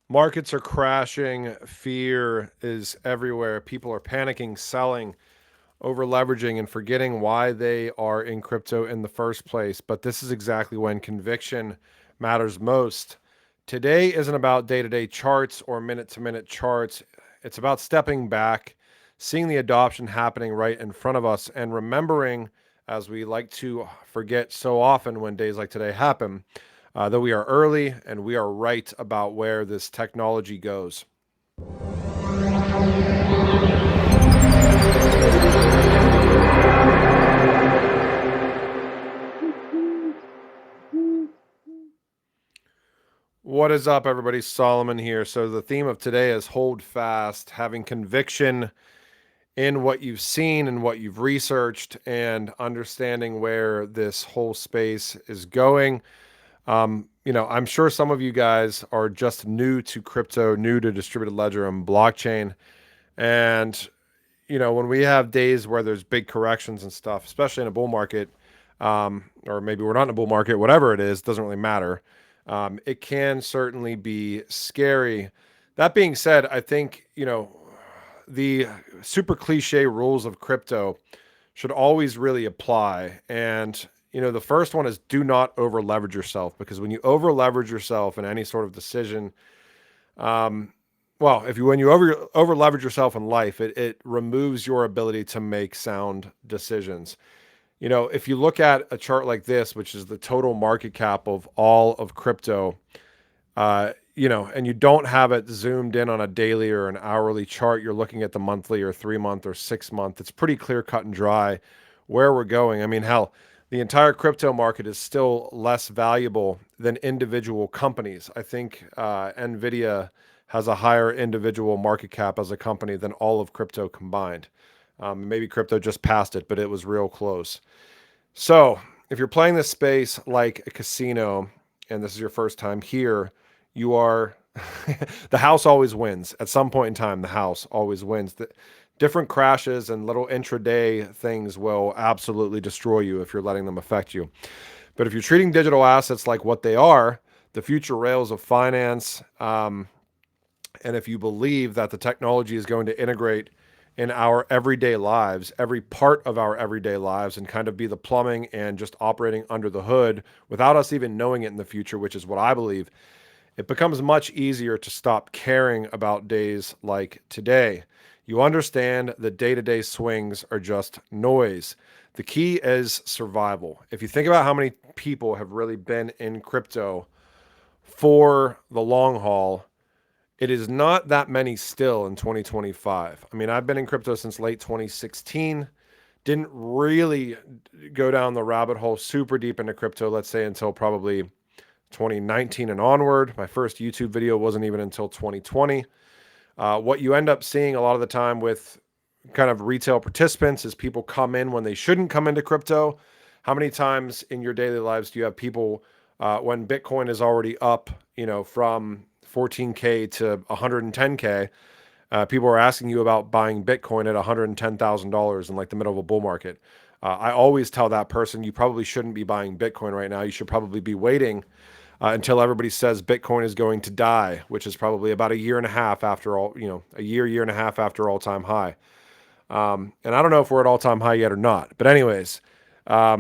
Markets are crashing. Fear is everywhere. People are panicking, selling, over leveraging, and forgetting why they are in crypto in the first place. But this is exactly when conviction matters most. Today isn't about day to day charts or minute to minute charts. It's about stepping back, seeing the adoption happening right in front of us, and remembering, as we like to forget so often when days like today happen, that we are early and we are right about where this technology goes. What is up, everybody? Solomon here. So, the theme of today is hold fast, having conviction in what you've seen and what you've researched, and understanding where this whole space is going. I'm sure some of you guys are just new to crypto, new to distributed ledger and blockchain. And, when we have days where there's big corrections and stuff, especially in a bull market, or maybe we're not in a bull market, whatever it is, doesn't really matter. It can certainly be scary. That being said, I think, the super cliche rules of crypto should always really apply. And, the first one is do not over leverage yourself, because when you over leverage yourself in any sort of decision, well, when you over leverage yourself in life, it removes your ability to make sound decisions. If you look at a chart like this, which is the total market cap of all of crypto, and you don't have it zoomed in on a daily or an hourly chart, you're looking at the monthly or 3 month or 6 month. It's pretty clear cut and dry where we're going. I mean, hell, the entire crypto market is still less valuable than individual companies. I think NVIDIA has a higher individual market cap as a company than all of crypto combined. Maybe crypto just passed it, but it was real close. So if you're playing this space like a casino and this is your first time here, you are the house always wins. At some point in time, the house always wins. The different crashes and little intraday things will absolutely destroy you if you're letting them affect you. But if you're treating digital assets like what they are, the future rails of finance, and if you believe that the technology is going to integrate in our everyday lives, every part of our everyday lives, and kind of be the plumbing and just operating under the hood without us even knowing it in the future, which is what I believe, it becomes much easier to stop caring about days like today. You understand that day-to-day swings are just noise. The key is survival. If you think about how many people have really been in crypto for the long haul, it is not that many still in 2025. I mean, I've been in crypto since late 2016. Didn't really go down the rabbit hole super deep into crypto, let's say, until probably 2019 and onward. My first YouTube video wasn't even until 2020. What you end up seeing a lot of the time with kind of retail participants is people come in when they shouldn't come into crypto. How many times in your daily lives do you have people when Bitcoin is already up, from 14K to 110K, people are asking you about buying Bitcoin at $110,000 in like the middle of a bull market? I always tell that person, you probably shouldn't be buying Bitcoin right now. You should probably be waiting until everybody says Bitcoin is going to die, which is probably about a year and a half after all, a year and a half after all time high. And I don't know if we're at all time high yet or not. But anyways, a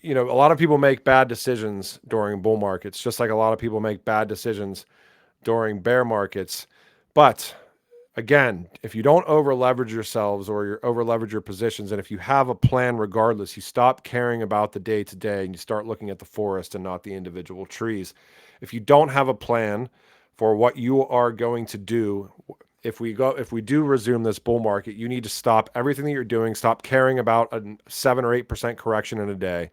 lot of people make bad decisions during bull markets, just like a lot of people make bad decisions during bear markets. But again, if you don't over leverage yourselves or you over leverage your positions, and if you have a plan regardless, you stop caring about the day to day and you start looking at the forest and not the individual trees. If you don't have a plan for what you are going to do, if we do resume this bull market, you need to stop everything that you're doing, stop caring about a 7 or 8% correction in a day,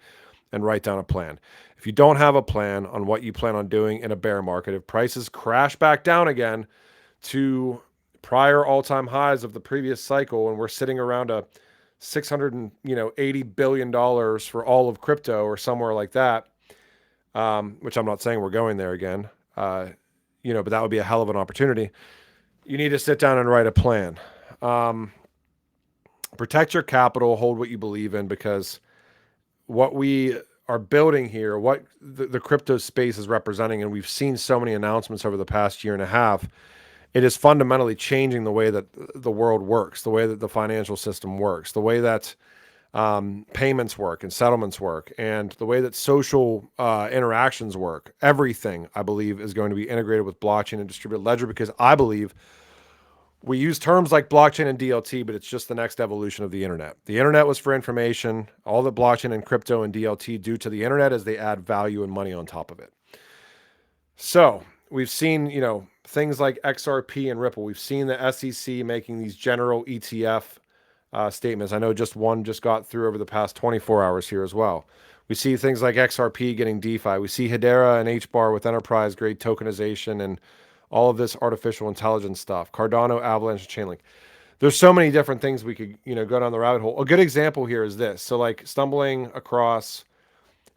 and write down a plan. If you don't have a plan on what you plan on doing in a bear market, if prices crash back down again to prior all-time highs of the previous cycle, and we're sitting around a $680 billion for all of crypto or somewhere like that, which I'm not saying we're going there again, but that would be a hell of an opportunity. You need to sit down and write a plan. Protect your capital, hold what you believe in, because what we are building here, what the crypto space is representing, and we've seen so many announcements over the past year and a half, it is fundamentally changing the way that the world works, the way that the financial system works, the way that payments work and settlements work, and the way that social interactions work. Everything, I believe, is going to be integrated with blockchain and distributed ledger, because I believe we use terms like blockchain and DLT, but it's just the next evolution of the internet. The internet was for information. All that blockchain and crypto and DLT do to the internet is they add value and money on top of it. So we've seen, things like XRP and Ripple. We've seen the SEC making these general ETF statements. I know just one just got through over the past 24 hours here as well. We see things like XRP getting DeFi. We see Hedera and HBAR with enterprise grade tokenization and all of this artificial intelligence stuff, Cardano, Avalanche, Chainlink. There's so many different things we could, go down the rabbit hole. A good example here is this. So like stumbling across,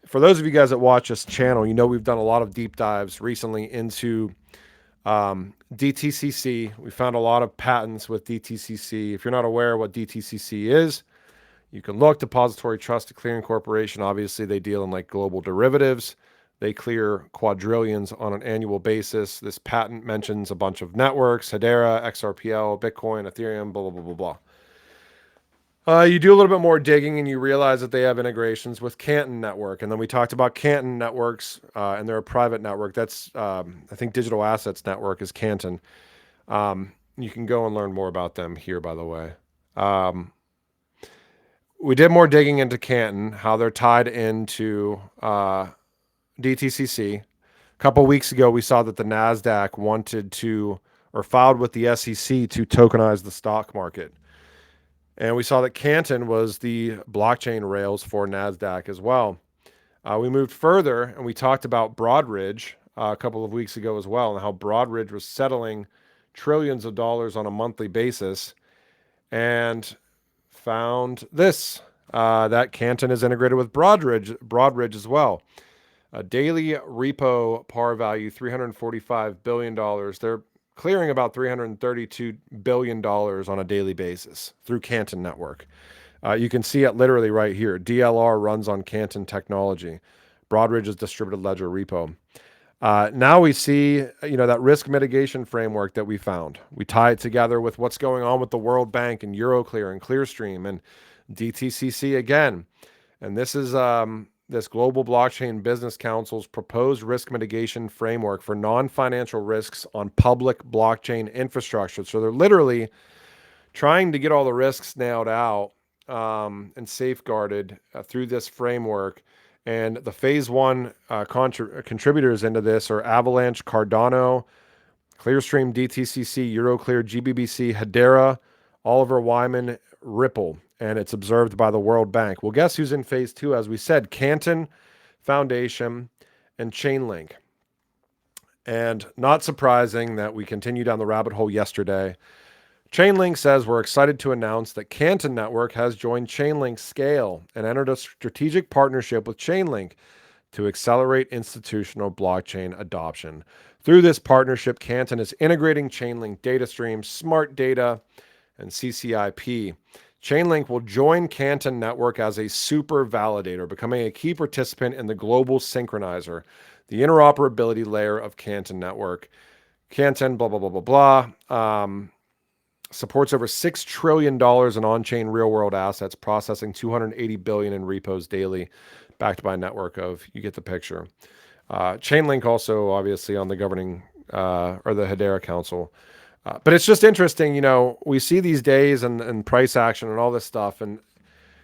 for those of you guys that watch this channel, we've done a lot of deep dives recently into DTCC. We found a lot of patents with DTCC. If you're not aware what DTCC is, you can look. Depository Trust Clearing Corporation. Obviously, they deal in like global derivatives. They clear quadrillions on an annual basis. This patent mentions a bunch of networks: Hedera, XRPL, Bitcoin, Ethereum, blah, blah, blah, blah, blah. You do a little bit more digging and you realize that they have integrations with Canton Network. And then we talked about Canton Networks, and they're a private network. That's, I think, Digital Assets Network is Canton. You can go and learn more about them here, by the way. We did more digging into Canton, how they're tied into DTCC. A couple of weeks ago, we saw that the NASDAQ wanted to, or filed with the SEC to tokenize the stock market. And we saw that Canton was the blockchain rails for NASDAQ as well. We moved further and we talked about Broadridge a couple of weeks ago as well, and how Broadridge was settling trillions of dollars on a monthly basis, and found this, that Canton is integrated with Broadridge as well. A daily repo par value, $345 billion. They're clearing about $332 billion on a daily basis through Canton Network. You can see it literally right here. DLR runs on Canton technology. Broadridge is distributed ledger repo. Now we see, that risk mitigation framework that we found. We tie it together with what's going on with the World Bank and Euroclear and Clearstream and DTCC again. And this is this Global Blockchain Business Council's proposed risk mitigation framework for non-financial risks on public blockchain infrastructure. So they're literally trying to get all the risks nailed out and safeguarded through this framework. And the phase one contributors into this are Avalanche, Cardano, Clearstream, DTCC, Euroclear, GBBC, Hedera, Oliver Wyman, Ripple. And it's observed by the World Bank. Well, guess who's in phase two? As we said, Canton, Foundation, and Chainlink. And not surprising that we continue down the rabbit hole yesterday. Chainlink says, we're excited to announce that Canton Network has joined Chainlink Scale and entered a strategic partnership with Chainlink to accelerate institutional blockchain adoption. Through this partnership, Canton is integrating Chainlink data streams, smart data, and CCIP. Chainlink will join Canton Network as a super validator, becoming a key participant in the global synchronizer, the interoperability layer of Canton Network. Canton, blah, blah, blah, blah, blah. Supports over $6 trillion in on-chain real-world assets, processing $280 billion in repos daily, backed by a network of, you get the picture. Chainlink also, obviously, on the governing, or the Hedera Council. But it's just interesting, we see these days and price action and all this stuff. And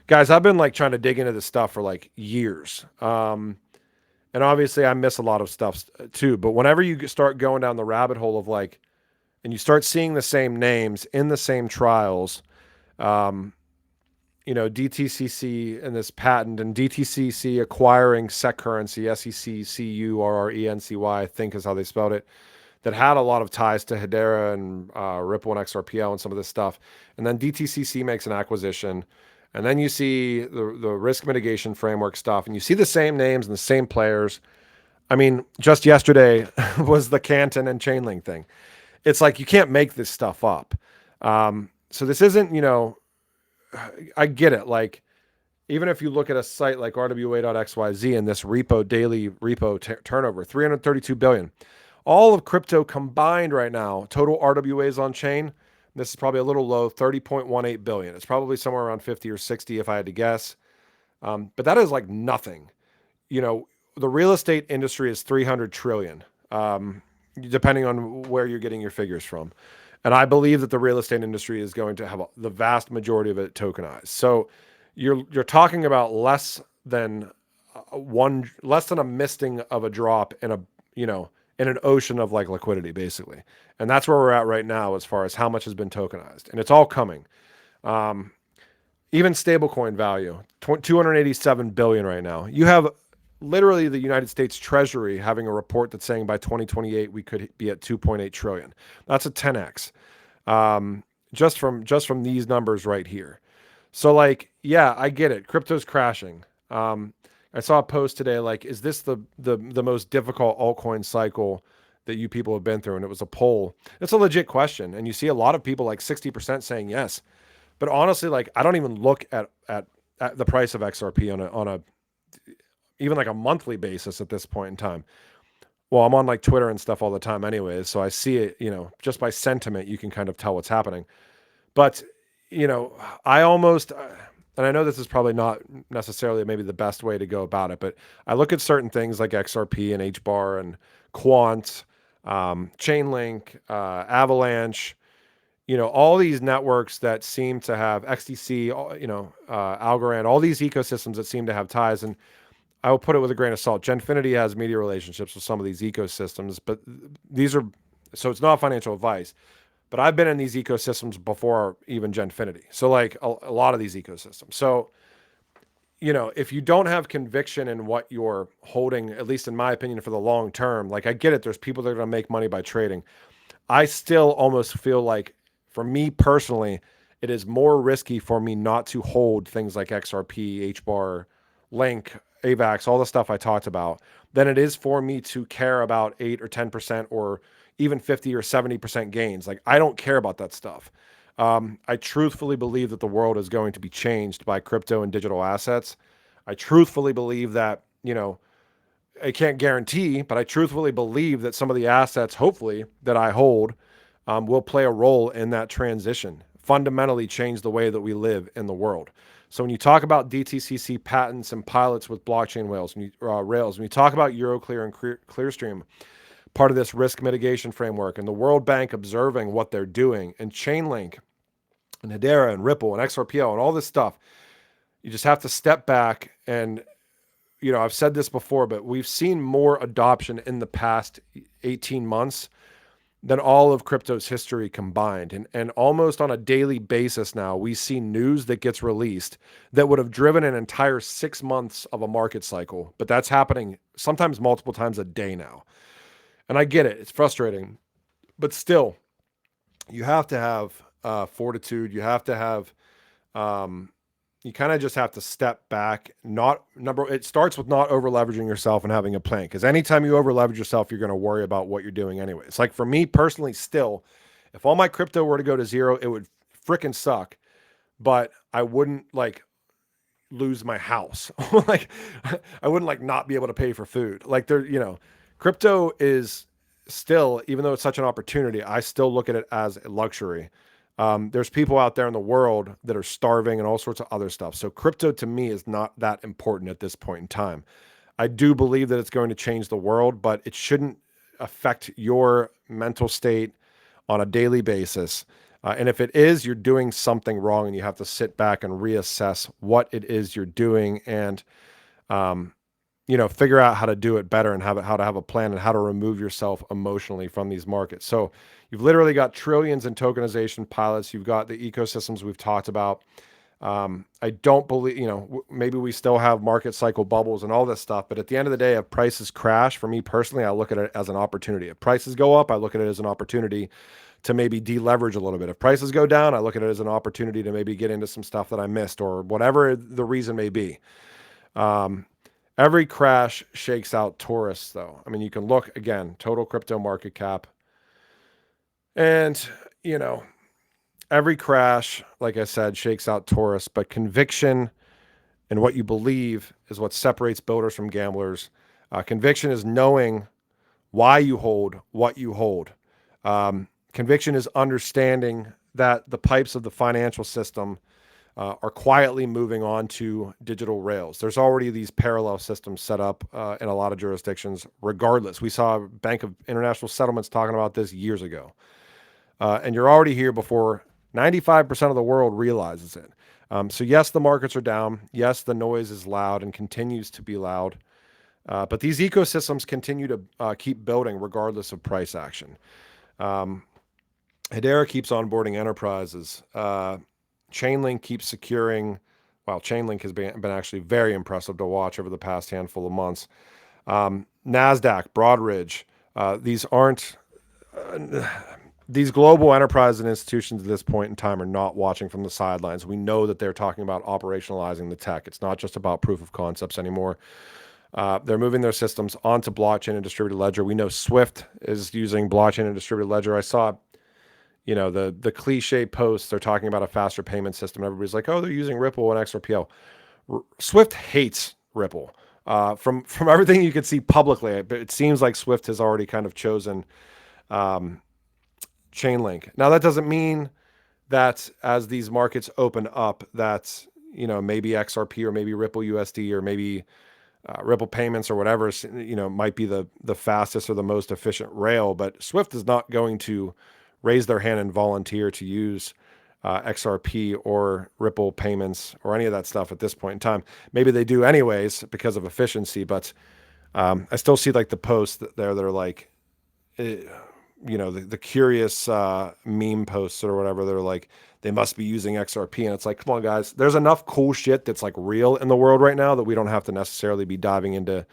guys, I've been like trying to dig into this stuff for like years. And obviously I miss a lot of stuff too. But whenever you start going down the rabbit hole of like, and you start seeing the same names in the same trials, DTCC and this patent, and DTCC acquiring SEC currency, SECCURRENCY, I think is how they spelled it, that had a lot of ties to Hedera and Ripple and XRPL and some of this stuff. And then DTCC makes an acquisition. And then you see the risk mitigation framework stuff, and you see the same names and the same players. I mean, just yesterday was the Canton and Chainlink thing. It's like, you can't make this stuff up. So this isn't, I get it. Like, Even if you look at a site like RWA.xyz and this daily repo turnover, 332 billion. All of crypto combined right now, total RWAs on chain, this is probably a little low, 30.18 billion. It's probably somewhere around 50 or 60 if I had to guess. But that is like nothing. You know, the real estate industry is 300 trillion, depending on where you're getting your figures from. And I believe that the real estate industry is going to have the vast majority of it tokenized. So you're talking about less than a misting of a drop in in an ocean of like liquidity, basically. And that's where we're at right now as far as how much has been tokenized. And it's all coming. Even stablecoin value, 287 billion right now. You have literally the United States Treasury having a report that's saying by 2028 we could be at 2.8 trillion. That's a 10x, just from these numbers right here. So like, yeah, I get it. Crypto's crashing. I saw a post today like, is this the most difficult altcoin cycle that you people have been through? And it was a poll. It's a legit question, and you see a lot of people like 60% saying yes. But honestly, like I don't even look at the price of XRP on a even like a monthly basis at this point in time. Well, I'm on like Twitter and stuff all the time anyways, so I see it, just by sentiment, you can kind of tell what's happening. But, I almost, and I know this is probably not necessarily maybe the best way to go about it, but I look at certain things like XRP and HBAR and Quant, Chainlink, Avalanche, all these networks that seem to have XDC, Algo, all these ecosystems that seem to have ties. And I will put it with a grain of salt. Genfinity has media relationships with some of these ecosystems, but so it's not financial advice, but I've been in these ecosystems before even Genfinity. So like a lot of these ecosystems. So, if you don't have conviction in what you're holding, at least in my opinion, for the long term, like I get it. There's people that are going to make money by trading. I still almost feel like, for me personally, it is more risky for me not to hold things like XRP, HBAR, Link, AVAX, all the stuff I talked about, than it is for me to care about 8 or 10% or even 50 or 70% gains. Like, I don't care about that stuff. I truthfully believe that the world is going to be changed by crypto and digital assets. I truthfully believe that, I can't guarantee, but I truthfully believe that some of the assets, hopefully, that I hold will play a role in that transition, fundamentally change the way that we live in the world. So when you talk about DTCC patents and pilots with blockchain rails, when you talk about Euroclear and Clearstream, part of this risk mitigation framework, and the World Bank observing what they're doing, and Chainlink and Hedera and Ripple and XRPO and all this stuff, you just have to step back and, I've said this before, but we've seen more adoption in the past 18 months than all of crypto's history combined. And almost on a daily basis now, we see news that gets released that would have driven an entire 6 months of a market cycle. But that's happening sometimes multiple times a day now. And I get it. It's frustrating. But still, you have to have fortitude. You have to have, you kind of just have to step back. It starts with not over leveraging yourself and having a plan. Because anytime you over leverage yourself, you're going to worry about what you're doing anyway. It's like, for me personally, still, if all my crypto were to go to zero, it would freaking suck. But I wouldn't like lose my house. Like I wouldn't like not be able to pay for food. Like crypto is still, even though it's such an opportunity, I still look at it as a luxury. There's people out there in the world that are starving and all sorts of other stuff. So crypto to me is not that important at this point in time. I do believe that it's going to change the world, but it shouldn't affect your mental state on a daily basis. And if it is, you're doing something wrong, and you have to sit back and reassess what it is you're doing, and figure out how to do it better, and how to have a plan, and how to remove yourself emotionally from these markets. So you've literally got trillions in tokenization pilots. You've got the ecosystems we've talked about. I don't believe, maybe we still have market cycle bubbles and all this stuff, but at the end of the day, if prices crash, for me personally, I look at it as an opportunity. If prices go up, I look at it as an opportunity to maybe deleverage a little bit. If prices go down, I look at it as an opportunity to maybe get into some stuff that I missed, or whatever the reason may be. Every crash shakes out tourists, though. I mean, you can look, again, total crypto market cap. And, every crash, like I said, shakes out tourists. But conviction and what you believe is what separates builders from gamblers. Conviction is knowing why you hold what you hold. Conviction is understanding that the pipes of the financial system are quietly moving on to digital rails. There's already these parallel systems set up in a lot of jurisdictions, regardless. We saw Bank of International Settlements talking about this years ago. And you're already here before 95% of the world realizes it. So yes, the markets are down. Yes, the noise is loud and continues to be loud. But these ecosystems continue to keep building regardless of price action. Hedera keeps onboarding enterprises. Chainlink keeps securing. Wow, Chainlink has been actually very impressive to watch over the past handful of months. NASDAQ, Broadridge, these aren't. These global enterprises and institutions at this point in time are not watching from the sidelines. We know that they're talking about operationalizing the tech. It's not just about proof of concepts anymore. They're moving their systems onto blockchain and distributed ledger. We know Swift is using blockchain and distributed ledger. I saw, the cliche posts. They're talking about a faster payment system. Everybody's like, oh, they're using Ripple and XRPL. Swift hates Ripple. From everything you could see publicly, it seems like Swift has already kind of chosen Chainlink. Now, that doesn't mean that as these markets open up, that maybe XRP or maybe Ripple USD or maybe Ripple payments or whatever, might be the fastest or the most efficient rail. But Swift is not going to raise their hand and volunteer to use XRP or Ripple payments or any of that stuff at this point in time. Maybe they do anyways because of efficiency, but I still see like the posts that they're like, the curious meme posts or whatever. They're like, they must be using XRP. And it's like, come on, guys, there's enough cool shit that's like real in the world right now that we don't have to necessarily be diving into.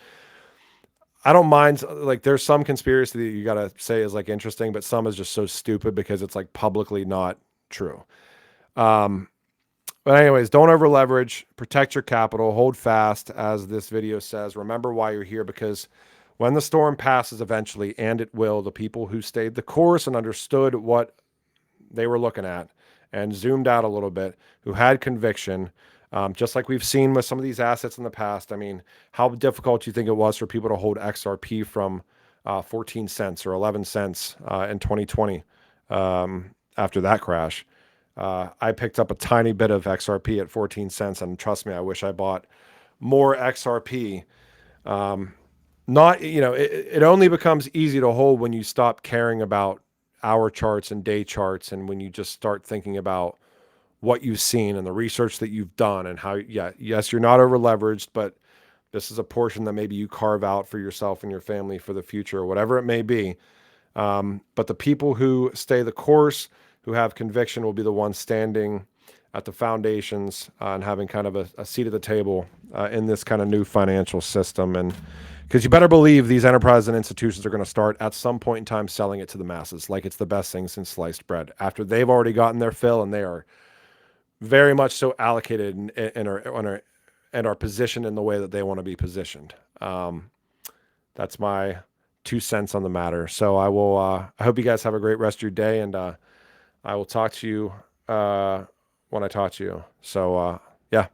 I don't mind, like, there's some conspiracy that you got to say is like interesting, but some is just so stupid because it's like publicly not true. But anyways, don't over leverage, protect your capital, hold fast, as this video says. Remember why you're here, because when the storm passes eventually, and it will, the people who stayed the course and understood what they were looking at and zoomed out a little bit, who had conviction, just like we've seen with some of these assets in the past. I mean, how difficult do you think it was for people to hold XRP from 14 cents or 11 cents in 2020 after that crash? I picked up a tiny bit of XRP at 14 cents, and trust me, I wish I bought more XRP. It only becomes easy to hold when you stop caring about hour charts and day charts, and when you just start thinking about what you've seen and the research that you've done and how, yes, you're not over leveraged, but this is a portion that maybe you carve out for yourself and your family for the future, or whatever it may be. But the people who stay the course, who have conviction, will be the ones standing at the foundations and having kind of a seat at the table in this kind of new financial system. And because you better believe these enterprises and institutions are going to start at some point in time selling it to the masses like it's the best thing since sliced bread, after they've already gotten their fill and they are very much so allocated and are positioned in the way that they want to be positioned. That's my 2 cents on the matter. So I will. I hope you guys have a great rest of your day, and I will talk to you when I talk to you. So yeah.